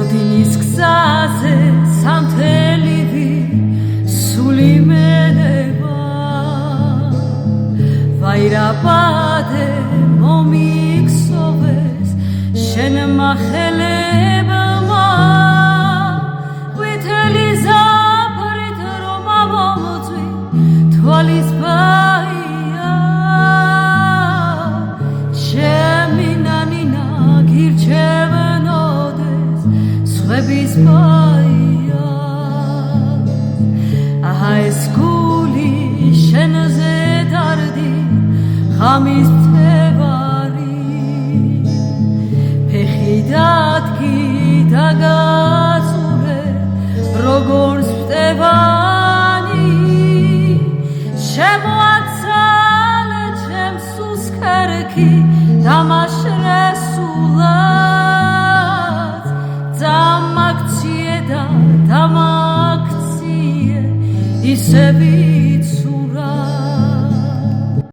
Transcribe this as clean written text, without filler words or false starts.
ოდინის გზაზე სამთელივი სული მენება ვაირაბადე მომიქსოვეს შენ მახელებმა ყვითელი ზაფხულით რომ ამომწვი თვალის ბაია ჩემი ნანინა გირჩევნოდეს სხვების ბაია აჰა ეს გული შენზე დარდი ღამის მთევარი ფეხი დადგი დაგაწურე როგორც მტევანი შემოაცალე ჩემს უსქერქი დამაშრესულად დამაქციე და დამაქციე ისე ვიცურა